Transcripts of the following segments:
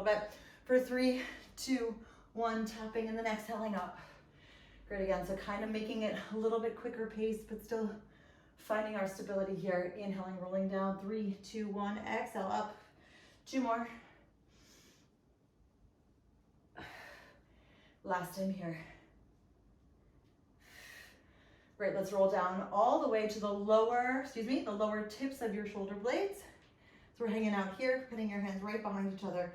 bit. For 3, 2, 1, tapping and then exhaling up. Great, again, so kind of making it a little bit quicker pace, but still finding our stability here. Inhaling, rolling down, 3, 2, 1, exhale up. 2 more. Last time here. Great, let's roll down all the way to the lower tips of your shoulder blades. So we're hanging out here, putting your hands right behind each other.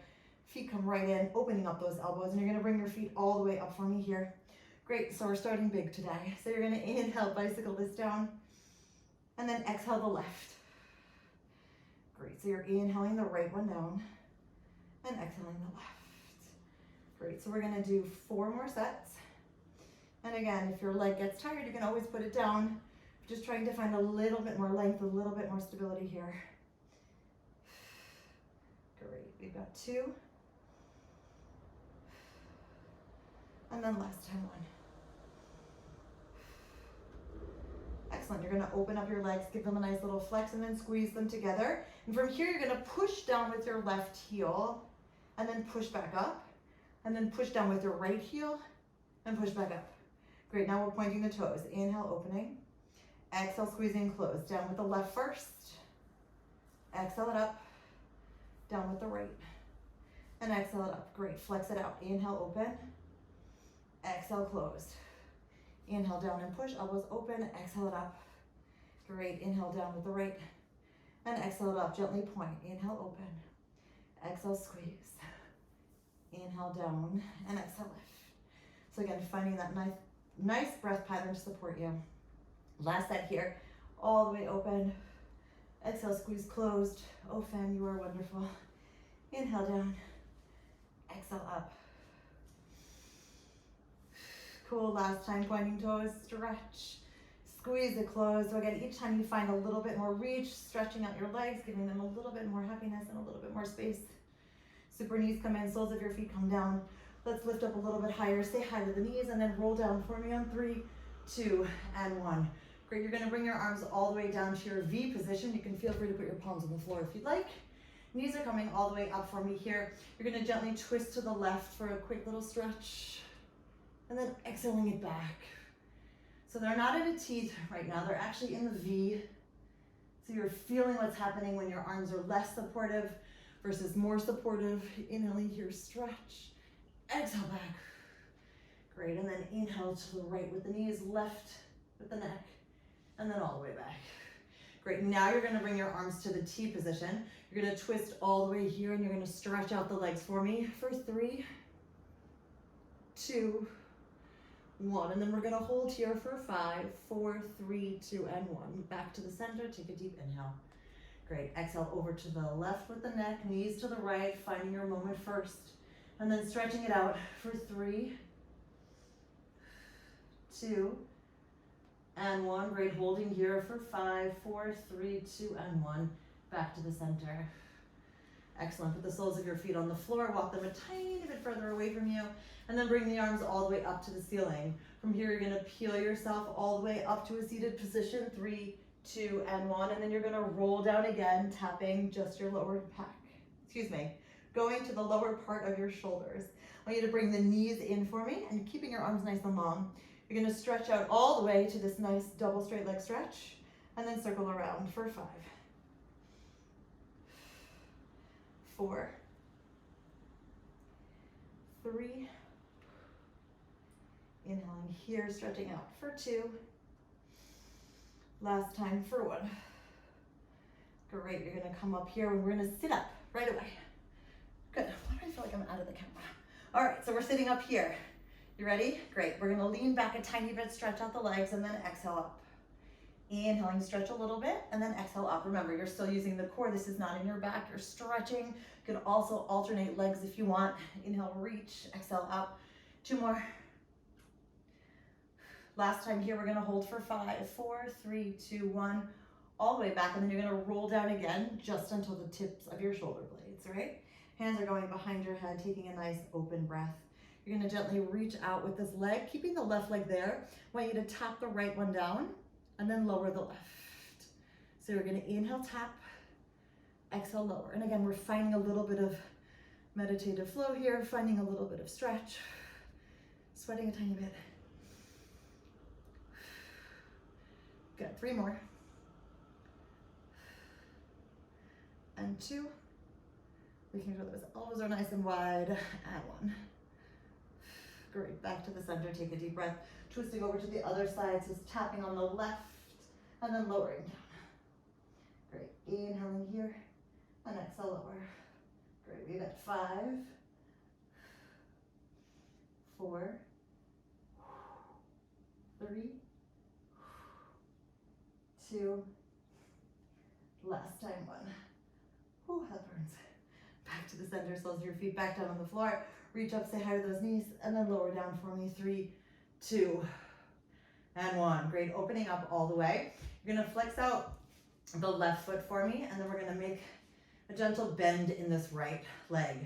Feet come right in, opening up those elbows, and you're gonna bring your feet all the way up for me here. Great, so we're starting big today. So you're gonna inhale, bicycle this down, and then exhale the left. Great, so you're inhaling the right one down, and exhaling the left. Great, so we're gonna do 4 more sets. And again, if your leg gets tired, you can always put it down. Just trying to find a little bit more length, a little bit more stability here. Great, we've got 2. And then last time 1. Excellent, you're gonna open up your legs, give them a nice little flex and then squeeze them together. And from here, you're gonna push down with your left heel and then push back up. And then push down with your right heel and push back up. Great, now we're pointing the toes. Inhale, opening. Exhale, squeezing, close. Down with the left first. Exhale it up. Down with the right. And exhale it up. Great, flex it out. Inhale, open. Exhale, closed. Inhale, down and push. Elbows open. Exhale it up. Great, inhale, down with the right. And exhale it up. Gently point. Inhale, open. Exhale, squeeze. Inhale, down. And exhale, lift. So again, finding that nice breath pattern to support you. Last set here, all the way open. Exhale, squeeze, closed. Oh, Fan, you are wonderful. Inhale, down. Exhale, up. Cool, last time, pointing toes, stretch. Squeeze it closed. So again, each time you find a little bit more reach, stretching out your legs, giving them a little bit more happiness and a little bit more space. Super knees come in, soles of your feet come down. Let's lift up a little bit higher, stay high to the knees, and then roll down for me on 3, 2, and 1. Great, you're gonna bring your arms all the way down to your V position. You can feel free to put your palms on the floor if you'd like. Knees are coming all the way up for me here. You're gonna gently twist to the left for a quick little stretch, and then exhaling it back. So they're not in a T right now, they're actually in the V. So you're feeling what's happening when your arms are less supportive versus more supportive. Inhaling here, stretch. Exhale back. Great, and then inhale to the right with the knees, left with the neck, and then all the way back. Great, now you're gonna bring your arms to the T position. You're gonna twist all the way here and you're gonna stretch out the legs for me for 3, 2, 1. And then we're gonna hold here for 5, 4, 3, 2, and 1. Back to the center, take a deep inhale. Great, exhale over to the left with the neck, knees to the right, finding your moment first. And then stretching it out for 3, 2, and 1. Great, holding here for 5, 4, 3, 2, and 1. Back to the center. Excellent, put the soles of your feet on the floor, walk them a tiny bit further away from you, and then bring the arms all the way up to the ceiling. From here, you're gonna peel yourself all the way up to a seated position, 3, 2, and 1, and then you're gonna roll down again, tapping just your lower back. Going to the lower part of your shoulders. I want you to bring the knees in for me and keeping your arms nice and long. You're gonna stretch out all the way to this nice double straight leg stretch and then circle around for 5, 4, 3, inhaling here, stretching out for 2, last time for 1. Great, you're gonna come up here and we're gonna sit up right away. Good, why do I feel like I'm out of the camera? All right, so we're sitting up here. You ready? Great, we're gonna lean back a tiny bit, stretch out the legs, and then exhale up. Inhaling, stretch a little bit, and then exhale up. Remember, you're still using the core. This is not in your back, you're stretching. You can also alternate legs if you want. Inhale, reach, exhale up. 2 more. Last time here, we're gonna hold for 5, 4, 3, 2, 1, all the way back, and then you're gonna roll down again just until the tips of your shoulder blades, right? Hands are going behind your head, taking a nice open breath. You're gonna gently reach out with this leg, keeping the left leg there. I want you to tap the right one down and then lower the left. So you're gonna inhale, tap, exhale, lower. And again, we're finding a little bit of meditative flow here, finding a little bit of stretch, sweating a tiny bit. Good, 3 more. And 2. Making sure those elbows are nice and wide, and 1. Great, back to the center, take a deep breath. Twisting over to the other side, so it's tapping on the left, and then lowering down. Great, inhaling here, and exhale lower. Great, we got 5, 4, 3, 2, last time 1. Whew, that burns. Back to the center, soles of your feet back down on the floor. Reach up, say hi to those knees, and then lower down for me. 3, 2, and 1. Great, opening up all the way. You're gonna flex out the left foot for me, and then we're gonna make a gentle bend in this right leg.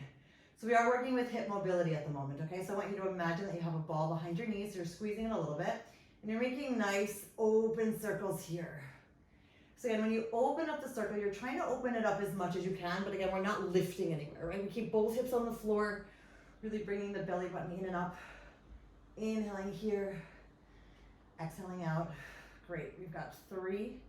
So we are working with hip mobility at the moment, okay? So I want you to imagine that you have a ball behind your knees, so you're squeezing it a little bit, and you're making nice open circles here. So again, when you open up the circle, you're trying to open it up as much as you can, but again, we're not lifting anywhere, right? We keep both hips on the floor, really bringing the belly button in and up. Inhaling here, exhaling out. Great, we've got 3.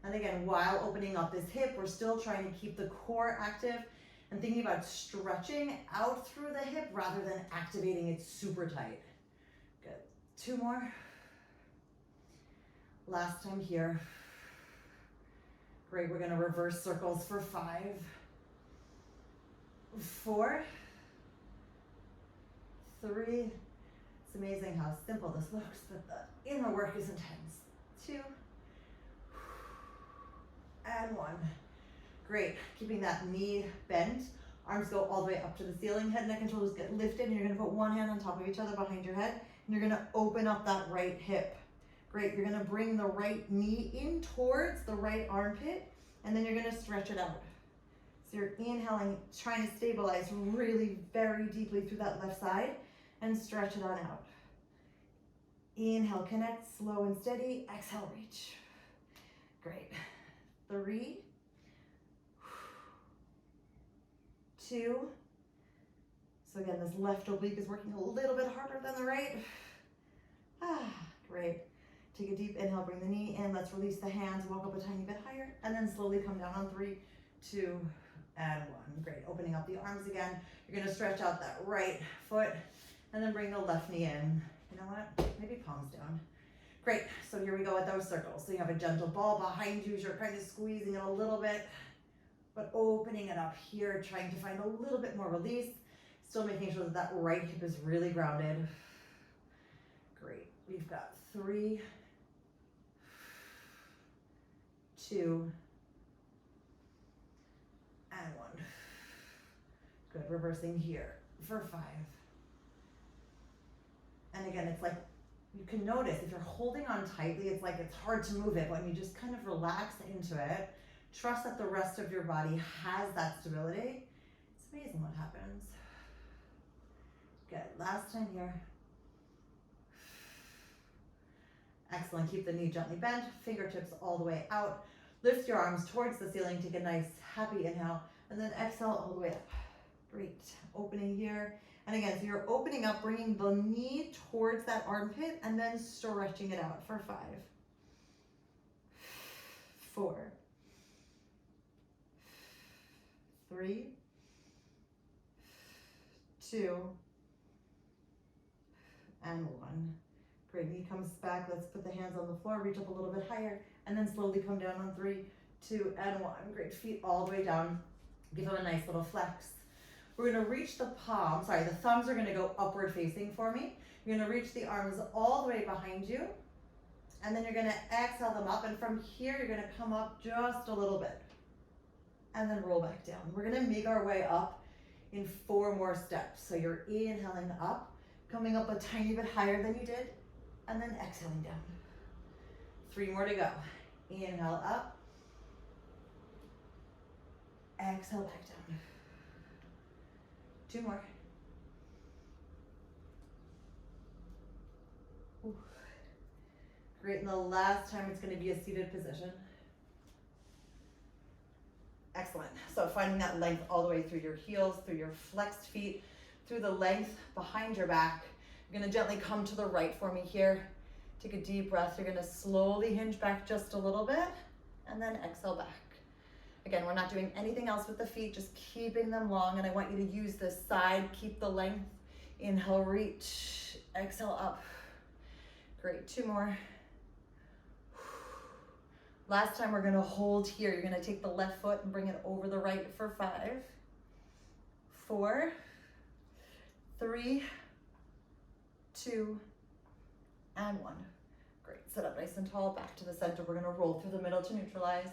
And again, while opening up this hip, we're still trying to keep the core active and thinking about stretching out through the hip rather than activating it super tight. Good, 2 more. Last time here. Great, we're gonna reverse circles for 5, 4, 3. It's amazing how simple this looks, but the inner work is intense. 2, and 1. Great, keeping that knee bent. Arms go all the way up to the ceiling. Head, neck, and shoulders get lifted, and you're gonna put one hand on top of each other behind your head, and you're gonna open up that right hip. Great, you're gonna bring the right knee in towards the right armpit, and then you're gonna stretch it out. So you're inhaling, trying to stabilize really very deeply through that left side, and stretch it on out. Inhale, connect, slow and steady. Exhale, reach. Great. 3, 2. So again, this left oblique is working a little bit harder than the right. Great. Take a deep inhale, bring the knee in. Let's release the hands, walk up a tiny bit higher, and then slowly come down on 3, 2, and 1. Great, opening up the arms again. You're gonna stretch out that right foot, and then bring the left knee in. You know what, maybe palms down. Great, so here we go with those circles. So you have a gentle ball behind you, you're kind of squeezing it a little bit, but opening it up here, trying to find a little bit more release, still making sure that that right hip is really grounded. Great, we've got 3, 2, and 1. Good, reversing here for 5. And again, it's like, you can notice if you're holding on tightly, it's like it's hard to move it. When you just kind of relax into it, trust that the rest of your body has that stability. It's amazing what happens. Good, last time here. Excellent, keep the knee gently bent, fingertips all the way out. Lift your arms towards the ceiling, take a nice happy inhale, and then exhale all the way up. Great, opening here. And again, so you're opening up, bringing the knee towards that armpit, and then stretching it out for 5, 4, 3, 2, and 1. Great, knee comes back. Let's put the hands on the floor, reach up a little bit higher, and then slowly come down on 3, 2, and 1. Great, feet all the way down. Give them a nice little flex. We're gonna reach the the thumbs are gonna go upward facing for me. You're gonna reach the arms all the way behind you, and then you're gonna exhale them up, and from here, you're gonna come up just a little bit, and then roll back down. We're gonna make our way up in 4 more steps. So you're inhaling up, coming up a tiny bit higher than you did, and then exhaling down. 3 more to go. Inhale up, exhale back down. 2 more. Ooh. Great, and the last time it's gonna be a seated position. Excellent. So finding that length all the way through your heels, through your flexed feet, through the length behind your back. You're gonna gently come to the right for me here. Take a deep breath. You're gonna slowly hinge back just a little bit and then exhale back. Again, we're not doing anything else with the feet, just keeping them long, and I want you to use this side, keep the length. Inhale, reach, exhale up. Great, 2 more. Last time we're gonna hold here. You're gonna take the left foot and bring it over the right for 5, 4, 3, 2, and 1. Great, sit up nice and tall, back to the center. We're gonna roll through the middle to neutralize.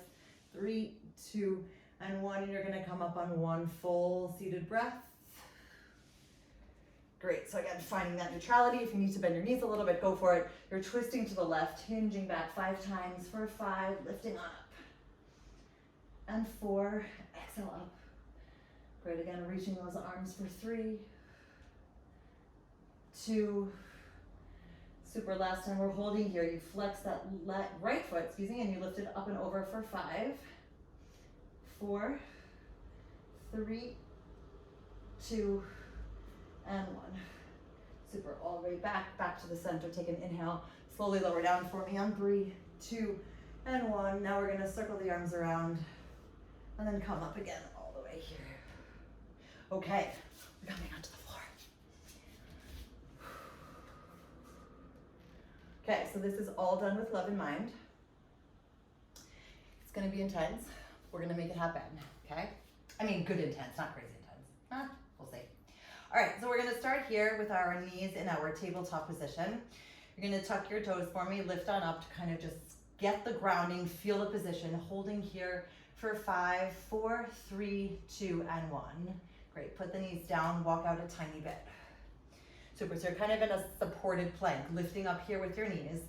3, 2, and 1, and you're gonna come up on 1 full seated breath. Great, so again, finding that neutrality. If you need to bend your knees a little bit, go for it. You're twisting to the left, hinging back 5 times for 5, lifting up. And 4, exhale up. Great, again, reaching those arms for 3, 2, super, last time we're holding here. You flex that right foot, and you lift it up and over for 5, 4, 3, 2, and 1. Super, all the way back to the center. Take an inhale, slowly lower down for me on 3, 2, and 1. Now we're gonna circle the arms around and then come up again all the way here. Okay, we're coming onto the floor. Okay, so this is all done with love in mind. It's gonna be intense. We're gonna make it happen, okay? I mean, good intense, not crazy intense. We'll see. All right, so we're gonna start here with our knees in our tabletop position. You're gonna tuck your toes for me, lift on up to kind of just get the grounding, feel the position, holding here for 5, 4, 3, 2, and 1. Great, put the knees down, walk out a tiny bit. Super, so you're kind of in a supported plank, lifting up here with your knees.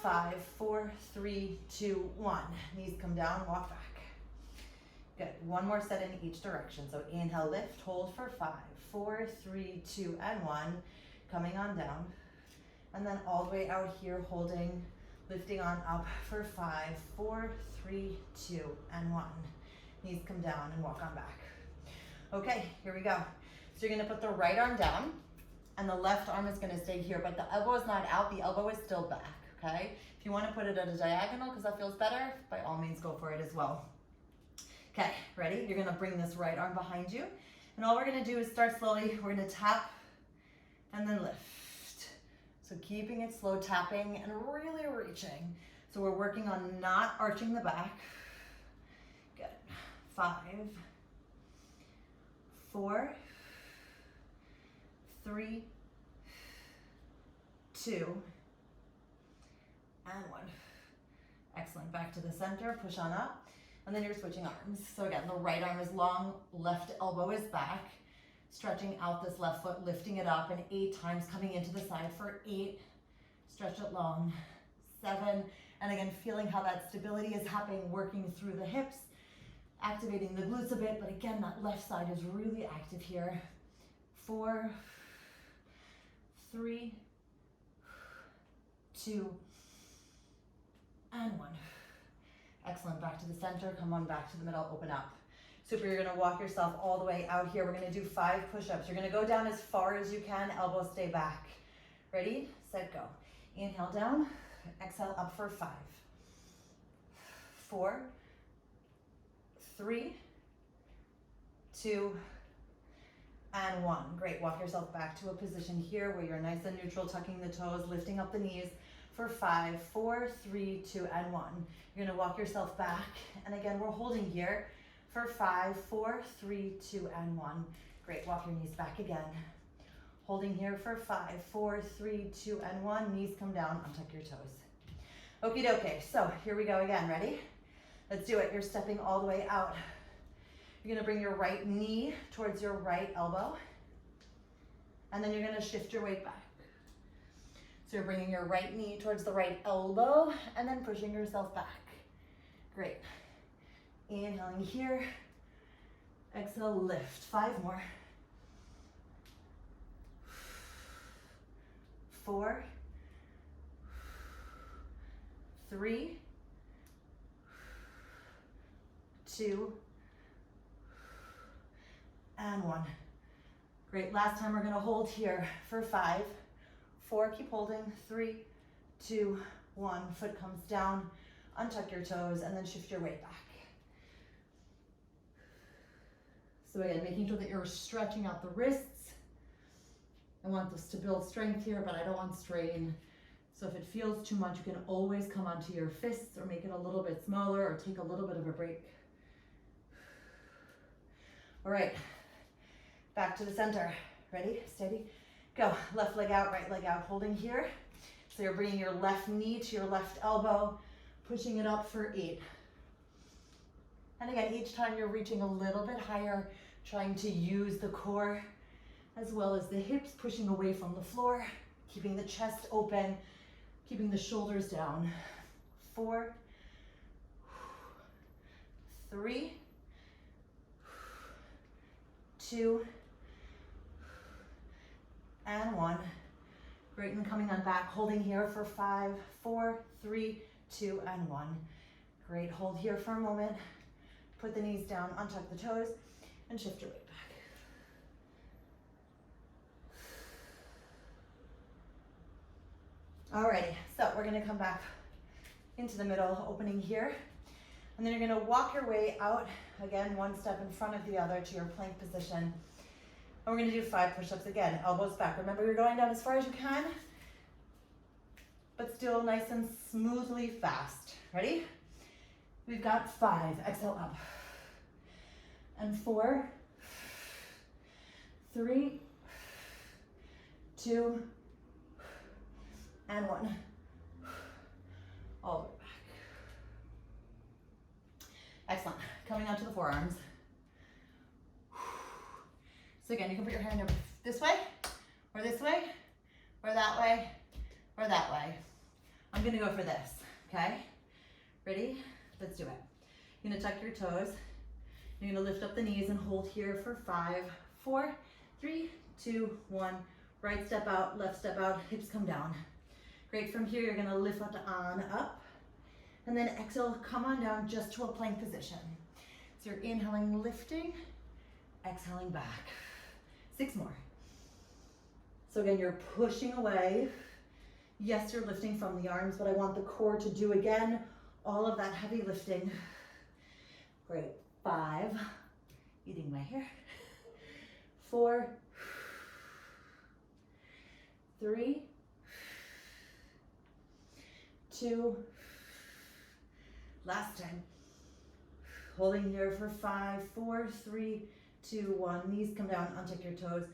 5, 4, 3, 2, 1. Knees come down, walk back. Good, 1 more set in each direction. So inhale, lift, hold for 5, 4, 3, 2, and 1. Coming on down. And then all the way out here, holding, lifting on up for 5, 4, 3, 2, and 1. Knees come down and walk on back. Okay, here we go. So you're gonna put the right arm down, and the left arm is gonna stay here, but the elbow is not out, the elbow is still back, okay? If you wanna put it at a diagonal because that feels better, by all means go for it as well. Okay, ready? You're gonna bring this right arm behind you, and all we're gonna do is start slowly. We're gonna tap and then lift. So keeping it slow, tapping and really reaching. So we're working on not arching the back. Good. 5, 4, 3, 2, and 1. Excellent. Back to the center, push on up. And then you're switching arms. So again, the right arm is long, left elbow is back. Stretching out this left foot, lifting it up, and 8 times coming into the side for 8. Stretch it long. 7, and again, feeling how that stability is happening, working through the hips, activating the glutes a bit, but again, that left side is really active here. 4, 3, 2, and 1. Excellent, back to the center, come on back to the middle, open up. Super, you're gonna walk yourself all the way out here. We're gonna do 5 push-ups. You're gonna go down as far as you can, elbows stay back. Ready, set, go. Inhale down, exhale up for 5, 4, 3, 2, and 1. Great, walk yourself back to a position here where you're nice and neutral, tucking the toes, lifting up the knees for 5, 4, 3, 2, and 1. You're gonna walk yourself back, and again, we're holding here for 5, 4, 3, 2, and 1. Great, walk your knees back again. Holding here for 5, 4, 3, 2, and 1. Knees come down, untuck your toes. Okie dokie, so here we go again, ready? Let's do it. You're stepping all the way out. You're gonna bring your right knee towards your right elbow, and then you're gonna shift your weight back. So you're bringing your right knee towards the right elbow, and then pushing yourself back. Great. Inhaling here. Exhale, lift. 5 more. 4, 3, 2, and 1. Great, last time we're gonna hold here for 5, 4, keep holding, 3, 2, 1. Foot comes down, untuck your toes, and then shift your weight back. So again, making sure that you're stretching out the wrists. I want this to build strength here, but I don't want strain. So if it feels too much, you can always come onto your fists or make it a little bit smaller or take a little bit of a break. All right, back to the center. Ready, steady, go. Left leg out, right leg out, holding here. So you're bringing your left knee to your left elbow, pushing it up for 8. And again, each time you're reaching a little bit higher, trying to use the core as well as the hips, pushing away from the floor, keeping the chest open, keeping the shoulders down. 4, 3, 2, and 1. Great, and coming on back, holding here for 5, 4, 3, 2, and 1. Great, hold here for a moment. Put the knees down, untuck the toes, and shift your weight back. Alrighty, so we're gonna come back into the middle, opening here. And then you're gonna walk your way out, again, one step in front of the other to your plank position. And we're gonna do 5 push-ups again, elbows back. Remember, you're going down as far as you can, but still nice and smoothly fast. Ready? We've got 5, exhale up. And 4, 3, 2, and 1. All the way back. Excellent. Coming onto the forearms. So again, you can put your hand over this way, or that way, or that way. I'm gonna go for this, okay? Ready? Let's do it. You're gonna tuck your toes. You're gonna lift up the knees and hold here for 5, 4, 3, 2, 1. Right step out, left step out, hips come down. Great, from here you're gonna lift on up, and then exhale, come on down just to a plank position. So you're inhaling, lifting, exhaling back. 6 more. So again, you're pushing away. Yes, you're lifting from the arms, but I want the core to do again all of that heavy lifting. Great, 5, eating my hair. 4, 3, 2, last time. Holding here for 5, 4, 3, 2, 1. Knees come down, untuck your toes,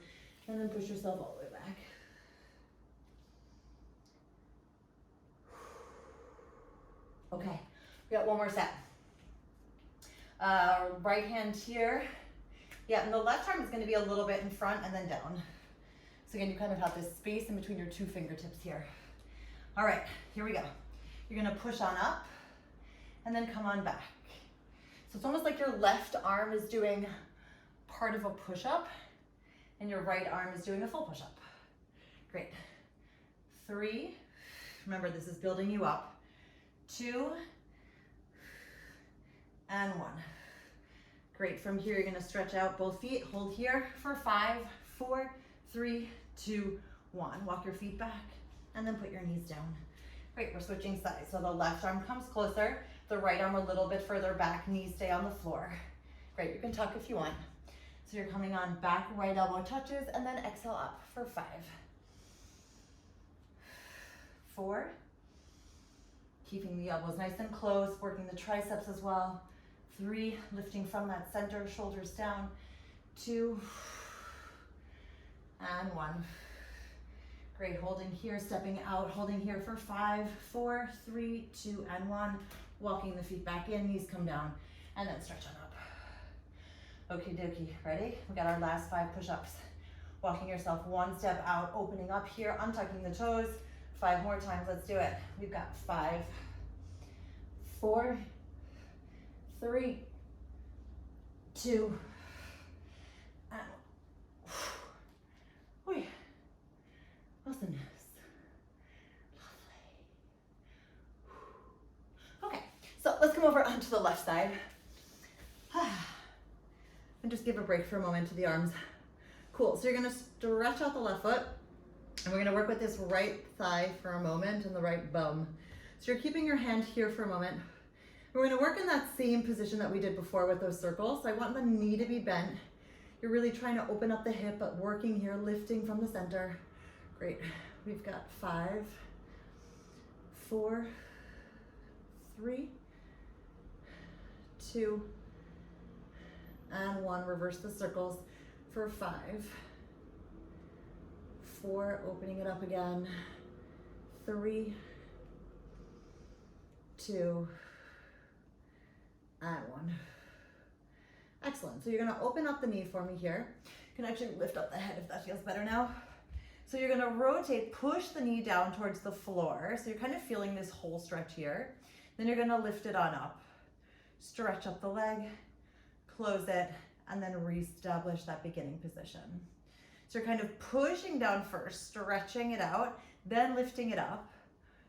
and then push yourself all the way back. Okay, we got 1 more set. Right hand here. Yeah, and the left arm is going to be a little bit in front and then down. So again, you kind of have this space in between your 2 fingertips here. All right, here we go. You're gonna push on up and then come on back. So it's almost like your left arm is doing part of a push-up and your right arm is doing a full push-up. Great. 3, remember this is building you up. 2, and 1. Great, from here you're gonna stretch out both feet, hold here for 5, 4, 3, 2, 1. Walk your feet back and then put your knees down. Great, we're switching sides. So the left arm comes closer, the right arm a little bit further back, knees stay on the floor. Great, you can tuck if you want. So you're coming on back, right elbow touches, and then exhale up for 5. 4, keeping the elbows nice and close, working the triceps as well. 3, lifting from that center, shoulders down. 2, and 1. Great, holding here, stepping out, holding here for 5, 4, 3, 2, and 1. Walking the feet back in, knees come down, and then stretch on up. Okie dokie, ready? We got our last 5 push-ups. Walking yourself 1 step out, opening up here, untucking the toes. 5 more times, let's do it. We've got 5, 4, 3, 2, and 1. Whew. Awesomeness. Lovely. Okay, so let's come over onto the left side. and just give a break for a moment to the arms. Cool, so you're gonna stretch out the left foot, and we're gonna work with this right thigh for a moment and the right bum. So you're keeping your hand here for a moment. We're gonna work in that same position that we did before with those circles. So I want the knee to be bent. You're really trying to open up the hip, but working here, lifting from the center. Great, we've got 5, 4, 3, 2, and 1. Reverse the circles for 5, 4, opening it up again, 3, 2, and 1. Excellent. So you're going to open up the knee for me here. You can actually lift up the head if that feels better now. So you're going to rotate, push the knee down towards the floor. So you're kind of feeling this whole stretch here. Then you're going to lift it on up. Stretch up the leg, close it, and then reestablish that beginning position. So you're kind of pushing down first, stretching it out, then lifting it up,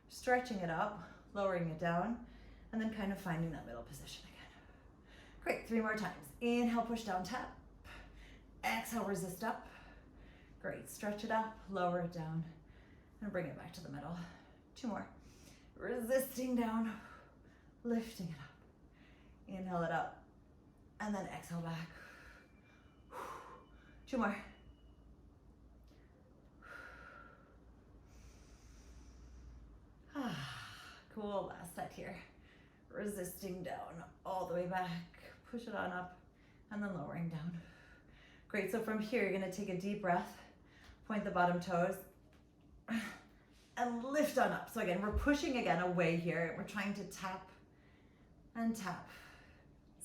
stretching it up, lowering it down, and then kind of finding that middle position again. Great, 3 more times. Inhale, push down, tap. Exhale, resist up. Great, stretch it up, lower it down, and bring it back to the middle. 2 more. Resisting down, lifting it up. Inhale it up, and then exhale back. 2 more. Cool, last set here. Resisting down, all the way back. Push it on up, and then lowering down. Great, so from here, you're gonna take a deep breath, point the bottom toes, and lift on up. So again, we're pushing again away here. We're trying to tap and tap.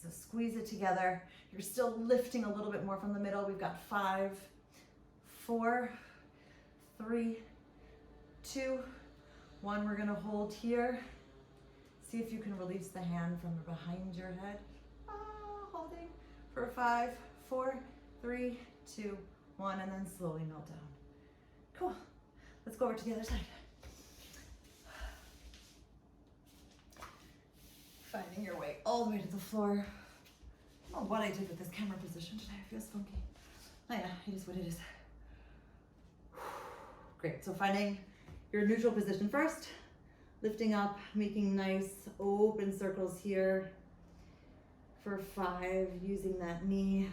So squeeze it together. You're still lifting a little bit more from the middle. We've got 5, 4, 3, 2, 1. We're gonna hold here. See if you can release the hand from behind your head. Holding for 5, 4, 3, 2, 1, and then slowly melt down. Cool. Let's go over to the other side. Finding your way all the way to the floor. I don't know what I did with this camera position today. It feels funky. Oh yeah, it is what it is. Great, so finding your neutral position first. Lifting up, making nice open circles here. For 5, using that knee.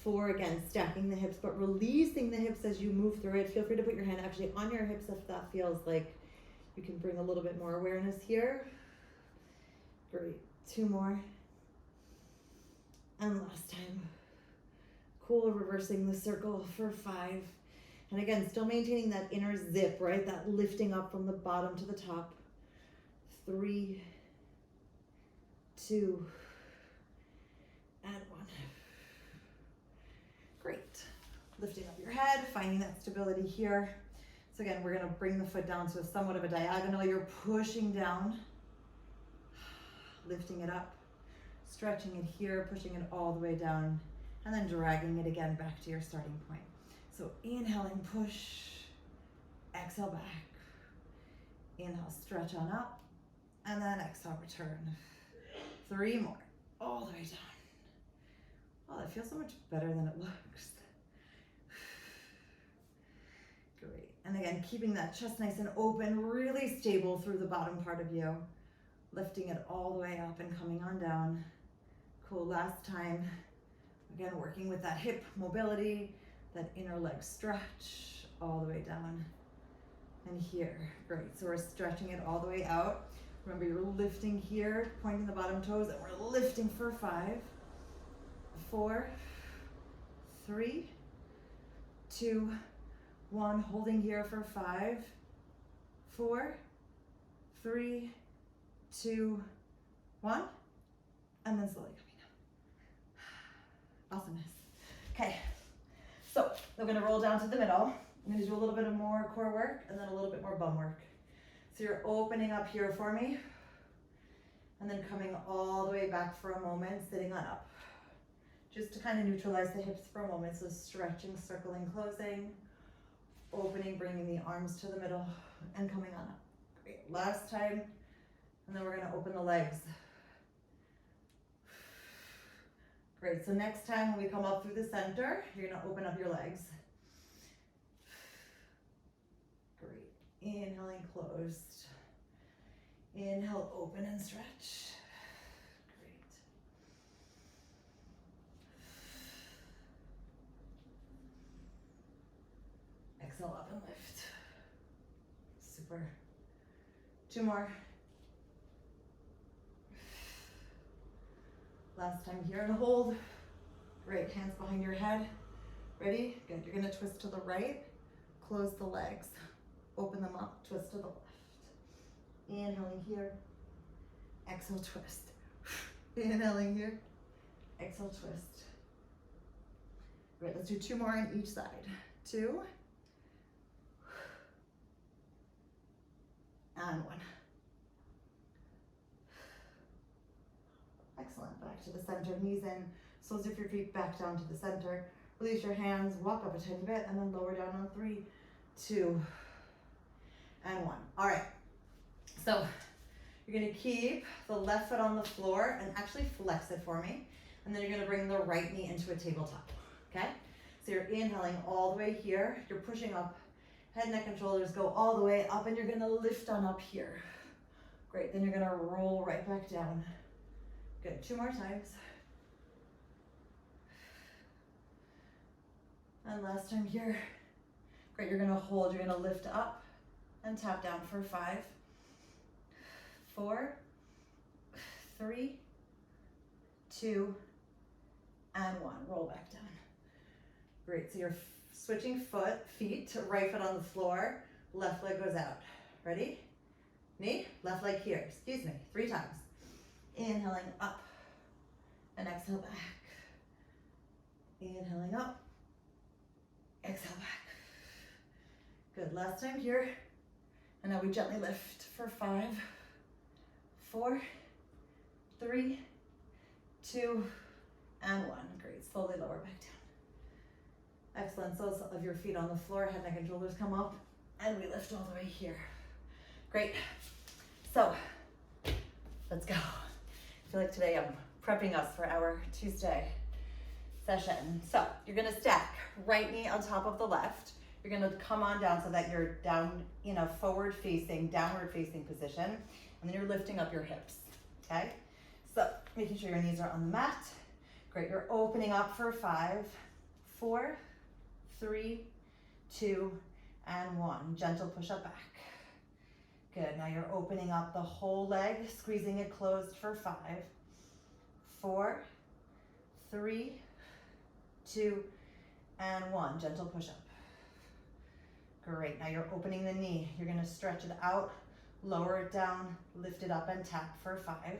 4, again, stacking the hips, but releasing the hips as you move through it. Feel free to put your hand actually on your hips if that feels like you can bring a little bit more awareness here. Great, 2 more. And last time. Cool, reversing the circle for 5. And again, still maintaining that inner zip, right? That lifting up from the bottom to the top. 3, 2, and 1. Great. Lifting up your head, finding that stability here. So again, we're gonna bring the foot down to somewhat of a diagonal. You're pushing down, lifting it up, stretching it here, pushing it all the way down, and then dragging it again back to your starting point. So inhaling, push, exhale back. Inhale, stretch on up, and then exhale, return. 3 more, all the way down. Oh, that feels so much better than it looks. Great, and again, keeping that chest nice and open, really stable through the bottom part of you. Lifting it all the way up and coming on down. Cool, last time. Again, working with that hip mobility, that inner leg stretch all the way down. And here, great. So we're stretching it all the way out. Remember, you're lifting here, pointing the bottom toes, and we're lifting for 5, 4, 3, 2, 1. Holding here for 5, 4, 3, 2, 1. And then slowly coming down. Awesomeness. Okay. So we're gonna roll down to the middle. I'm gonna do a little bit of more core work and then a little bit more bum work. So you're opening up here for me and then coming all the way back for a moment, sitting on up. Just to kind of neutralize the hips for a moment. So stretching, circling, closing, opening, bringing the arms to the middle and coming on up. Great, last time. And then we're gonna open the legs. Great, so next time when we come up through the center, you're gonna open up your legs. Great, inhaling, closed. Inhale, open and stretch. Great. Exhale, up and lift. Super. 2 more. Last time here and hold. Great, hands behind your head. Ready? Good, you're gonna twist to the right, close the legs, open them up, twist to the left. Inhaling here, exhale, twist. Inhaling here, exhale, twist. Great, let's do 2 more on each side. 2, and 1. Excellent, back to the center, knees in, soles of your feet back down to the center. Release your hands, walk up a tiny bit, and then lower down on 3, 2, and 1. All right, so you're gonna keep the left foot on the floor and actually flex it for me. And then you're gonna bring the right knee into a tabletop, okay? So you're inhaling all the way here, you're pushing up, head, neck, and shoulders go all the way up, and you're gonna lift on up here. Great, then you're gonna roll right back down. Good, 2 more times. And last time here. Great, you're gonna hold, you're gonna lift up and tap down for 5, 4, 3, 2, and 1. Roll back down. Great, so you're switching feet to right foot on the floor, left leg goes out. Ready? Knee, left leg here, 3 times. Inhaling up and exhale back. Inhaling up, exhale back. Good, last time here. And now we gently lift for 5, 4, 3, 2, and 1. Great, slowly lower back down. Excellent, soles of your feet on the floor, head, neck, and shoulders come up, and we lift all the way here. Great, so let's go. I feel like today I'm prepping us for our Tuesday session. So you're gonna stack right knee on top of the left. You're gonna come on down so that you're down in a forward facing, downward facing position. And then you're lifting up your hips, okay? So making sure your knees are on the mat. Great, you're opening up for 5, 4, 3, 2, and 1. Gentle push up back. Good, now you're opening up the whole leg, squeezing it closed for 5, 4, 3, 2, and 1. Gentle push up. Great, now you're opening the knee. You're gonna stretch it out, lower it down, lift it up and tap for 5,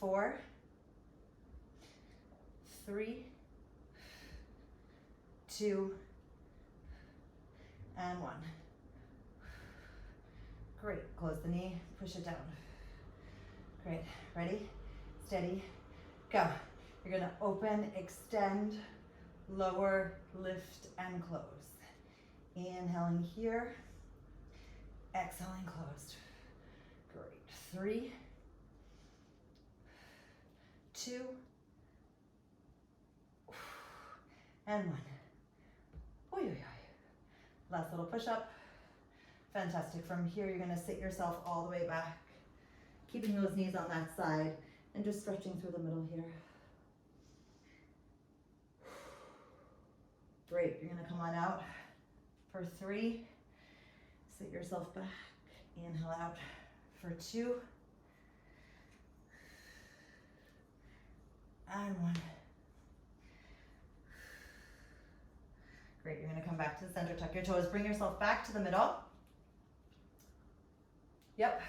4, 3, 2, and 1. Great, close the knee, push it down. Great, ready, steady, go. You're gonna open, extend, lower, lift, and close. Inhaling here, exhaling, closed. Great, 3, 2, and 1. Oy, oy, oy. Last little push up. Fantastic. From here, you're gonna sit yourself all the way back, keeping those knees on that side and just stretching through the middle here. Great, you're gonna come on out for 3, sit yourself back, inhale out for 2, and 1. Great, you're gonna come back to the center, tuck your toes, bring yourself back to the middle. Yep,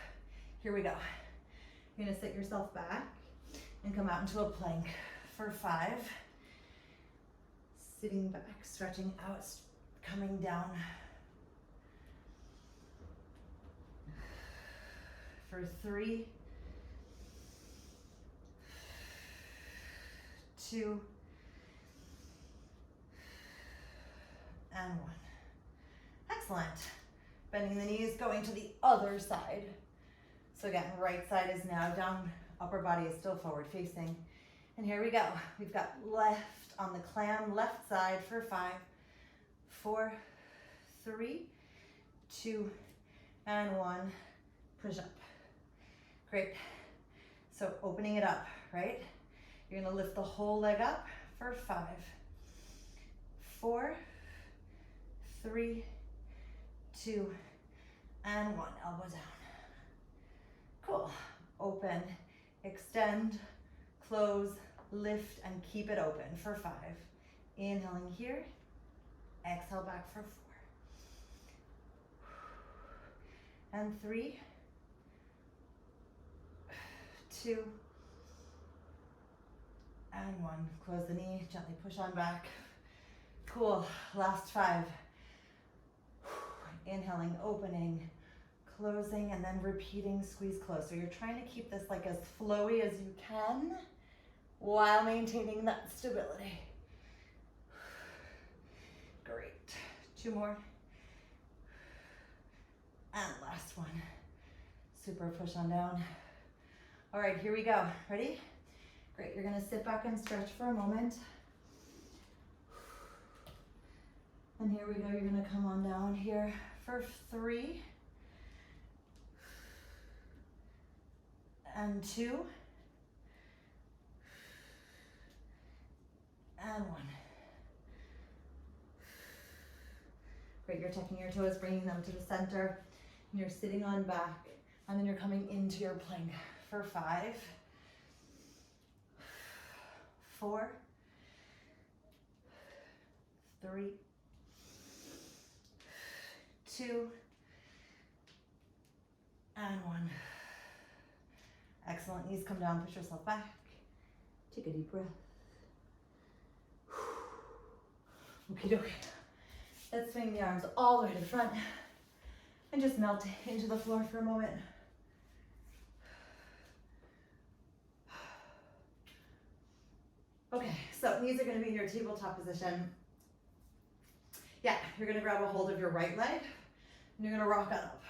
here we go. You're gonna sit yourself back and come out into a plank for 5. Sitting back, stretching out, coming down. For 3, 2, and 1. Excellent. Bending the knees, going to the other side. So again, right side is now down Upper body is still forward facing. And here we go. We've got left on the clam, left side for 5, 4, 3, 2, and 1. Push up. Great. So opening it up, right? You're gonna lift the whole leg up for 5, 4, 3, 2, and 1. Elbow down. Cool. Open, extend, close, lift, and keep it open for 5. Inhaling here. Exhale back for 4. And 3, 2, and 1. Close the knee, gently push on back. Cool. Last 5. Inhaling, opening, closing, and then repeating, squeeze close. So you're trying to keep this like as flowy as you can while maintaining that stability. Great. 2 more. And last one. Super push on down. All right, here we go. Ready? Great. You're gonna sit back and stretch for a moment. And here we go. You're gonna come on down here for 3, and 2, and 1. Great, you're tucking your toes, bringing them to the center. And you're sitting on back, and then you're coming into your plank for 5, 4, 3, 2, and 1. Excellent. Knees come down, push yourself back. Take a deep breath. Okie dokie. Let's swing the arms all the way to the front and just melt into the floor for a moment. Okay, so knees are going to be in your tabletop position. Yeah, you're going to grab a hold of your right leg and you're going to rock on up.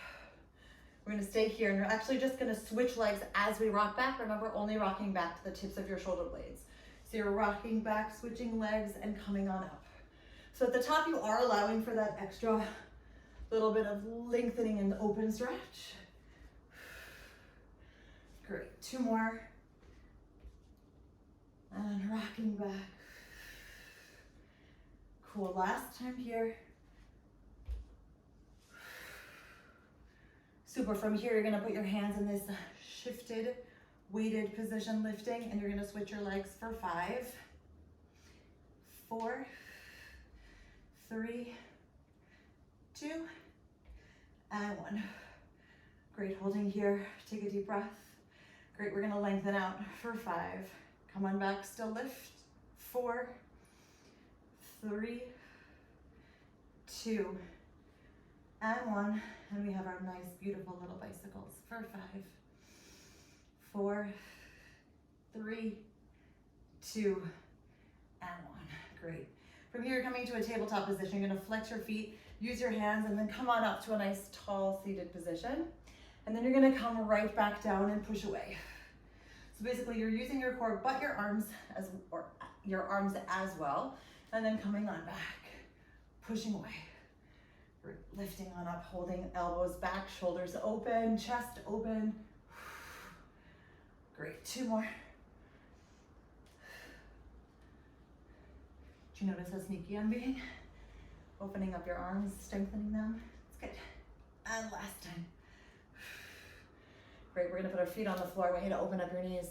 We're going to stay here and you're actually just going to switch legs as we rock back. Remember, only rocking back to the tips of your shoulder blades. So you're rocking back, switching legs, and coming on up. So at the top, you are allowing for that extra little bit of lengthening and open stretch. Great. 2 more. And rocking back. Cool. Last time here. Super. From here, you're going to put your hands in this shifted, weighted position, lifting, and you're going to switch your legs for 5, 4, 3, 2, and 1. Great. Holding here. Take a deep breath. Great. We're going to lengthen out for 5. Come on back. Still lift. 4, 3, 2, and 1. And we have our nice, beautiful little bicycles for 5, 4, 3, 2, and 1. Great. From here, you're coming to a tabletop position. You're going to flex your feet, use your hands, and then come on up to a nice, tall, seated position. And then you're going to come right back down and push away. So basically, you're using your core, but your arms as well, and then coming on back, pushing away. Lifting on up, holding elbows back, shoulders open, chest open. Great. 2 more. Do you notice how sneaky I'm being? Opening up your arms, strengthening them. It's good. And last time. Great. We're going to put our feet on the floor. I want you to open up your knees.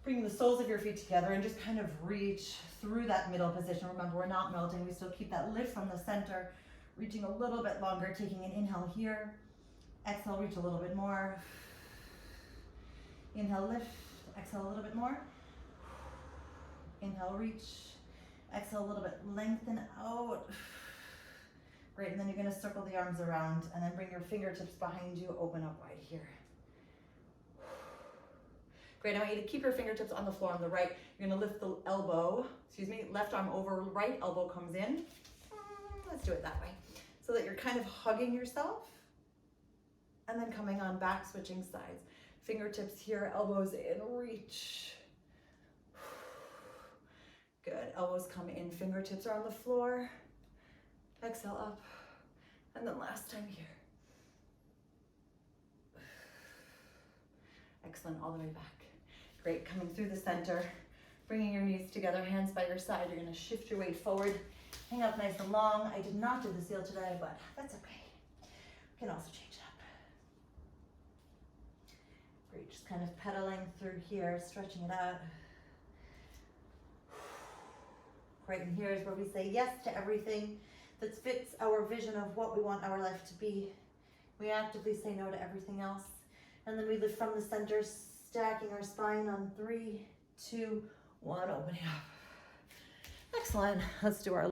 Bring the soles of your feet together and just kind of reach through that middle position. Remember, we're not melting. We still keep that lift from the center. Reaching a little bit longer, taking an inhale here. Exhale, reach a little bit more. Inhale, lift. Exhale, a little bit more. Inhale, reach. Exhale, a little bit, lengthen out. Great, and then you're gonna circle the arms around and then bring your fingertips behind you, open up wide here. Great, I want you to keep your fingertips on the floor on the right. You're gonna lift the left arm over, right elbow comes in. Let's do it that way. So that you're kind of hugging yourself and then coming on back, switching sides. Fingertips here, elbows in, reach. Good, elbows come in, fingertips are on the floor. Exhale up, and then last time here. Excellent, all the way back. Great, coming through the center, bringing your knees together, hands by your side. You're gonna shift your weight forward, hang up nice and long. I did not do the seal today, but that's okay. We can also change it up. Great, just kind of pedaling through here, stretching it out. Great, and here's where we say yes to everything that fits our vision of what we want our life to be. We actively say no to everything else. And then we lift from the center, stacking our spine on 3, 2, 1, opening up. Excellent. Let's do our